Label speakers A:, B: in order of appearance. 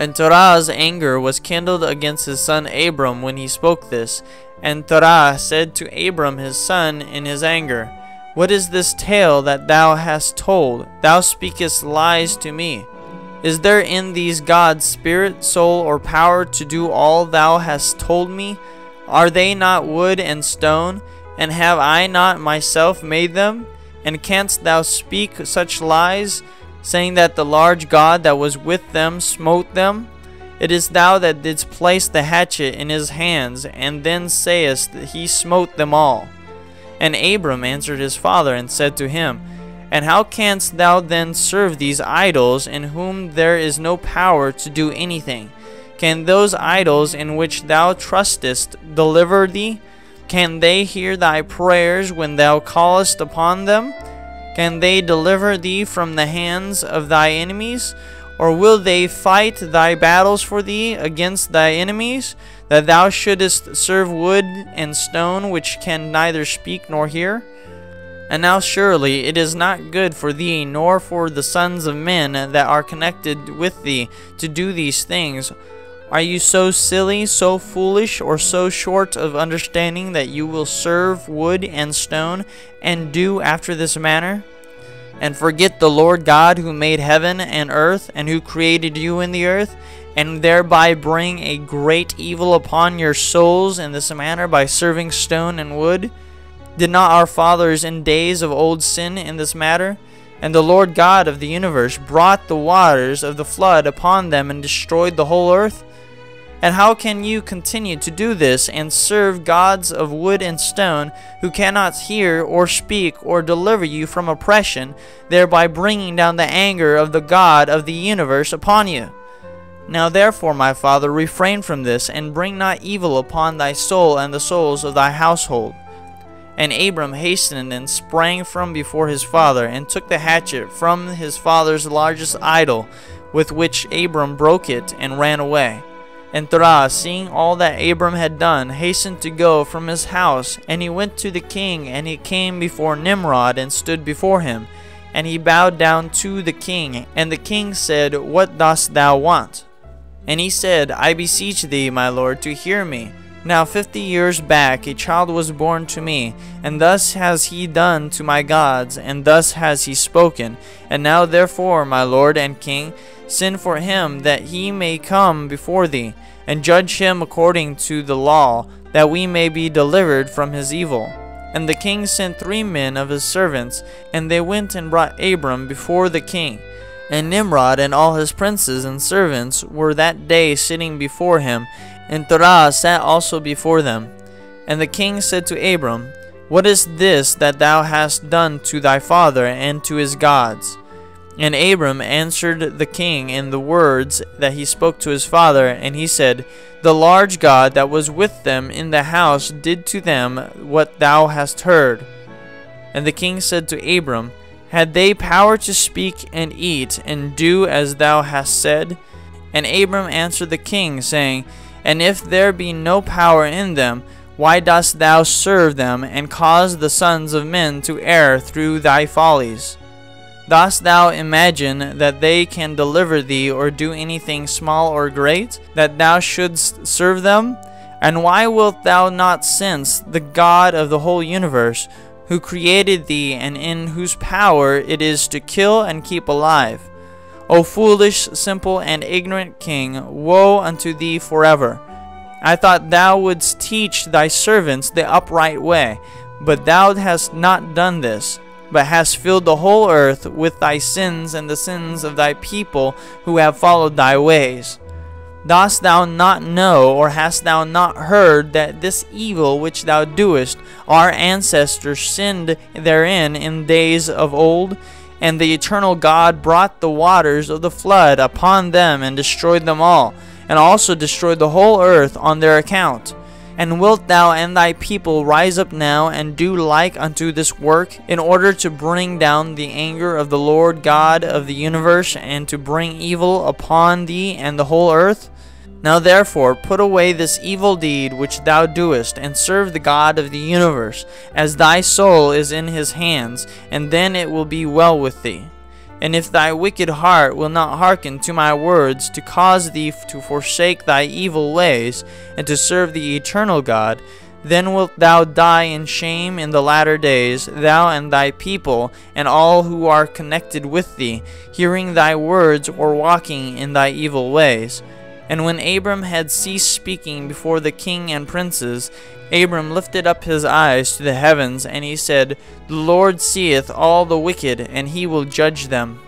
A: And Terah's anger was kindled against his son Abram when he spoke this. And Terah said to Abram his son in his anger, What is this tale that thou hast told? Thou speakest lies to me. Is there in these gods spirit, soul, or power to do all thou hast told me? Are they not wood and stone? And have I not myself made them? And canst thou speak such lies, saying that the large God that was with them smote them? It is thou that didst place the hatchet in his hands, and then sayest that he smote them all. And Abram answered his father, and said to him, And how canst thou then serve these idols, in whom there is no power to do anything? Can those idols in which thou trustest deliver thee? Can they hear thy prayers when thou callest upon them? Can they deliver thee from the hands of thy enemies? Or will they fight thy battles for thee against thy enemies, that thou shouldest serve wood and stone, which can neither speak nor hear? And now surely it is not good for thee, nor for the sons of men that are connected with thee, to do these things. Are you so silly, so foolish, or so short of understanding that you will serve wood and stone, and do after this manner? And forget the Lord God who made heaven and earth, and who created you in the earth, and thereby bring a great evil upon your souls in this manner by serving stone and wood? Did not our fathers in days of old sin in this matter? And the Lord God of the universe brought the waters of the flood upon them and destroyed the whole earth? And how can you continue to do this and serve gods of wood and stone, who cannot hear or speak or deliver you from oppression, thereby bringing down the anger of the God of the universe upon you? Now therefore, my father, refrain from this, and bring not evil upon thy soul and the souls of thy household. And Abram hastened and sprang from before his father, and took the hatchet from his father's largest idol, with which Abram broke it, and ran away. And Terah, seeing all that Abram had done, hastened to go from his house. And he went to the king, and he came before Nimrod, and stood before him. And he bowed down to the king. And the king said, What dost thou want? And he said, I beseech thee, my lord, to hear me. Now 50 years back a child was born to me, and thus has he done to my gods, and thus has he spoken. And now therefore, my lord and king, send for him, that he may come before thee, and judge him according to the law, that we may be delivered from his evil. And the king sent 3 men of his servants, and they went and brought Abram before the king. And Nimrod and all his princes and servants were that day sitting before him, and Terah sat also before them. And the king said to Abram, What is this that thou hast done to thy father and to his gods? And Abram answered the king in the words that he spoke to his father, and he said, The large God that was with them in the house did to them what thou hast heard. And the king said to Abram, Had they power to speak and eat, and do as thou hast said? And Abram answered the king, saying, And if there be no power in them, why dost thou serve them, and cause the sons of men to err through thy follies? Dost thou imagine that they can deliver thee, or do anything small or great, that thou shouldst serve them? And why wilt thou not sense the God of the whole universe, who created thee, and in whose power it is to kill and keep alive? O foolish, simple, and ignorant king, woe unto thee forever! I thought thou wouldst teach thy servants the upright way, but thou hast not done this, but hast filled the whole earth with thy sins and the sins of thy people who have followed thy ways. Dost thou not know, or hast thou not heard, that this evil which thou doest, our ancestors sinned therein in days of old? And the eternal God brought the waters of the flood upon them, and destroyed them all, and also destroyed the whole earth on their account. And wilt thou and thy people rise up now, and do like unto this work, in order to bring down the anger of the Lord God of the universe, and to bring evil upon thee and the whole earth? Now therefore put away this evil deed which thou doest, and serve the God of the universe, as thy soul is in his hands, and then it will be well with thee. And if thy wicked heart will not hearken to my words, to cause thee to forsake thy evil ways, and to serve the eternal God, then wilt thou die in shame in the latter days, thou and thy people, and all who are connected with thee, hearing thy words or walking in thy evil ways. And when Abram had ceased speaking before the king and princes, Abram lifted up his eyes to the heavens, and he said, The Lord seeth all the wicked, and he will judge them.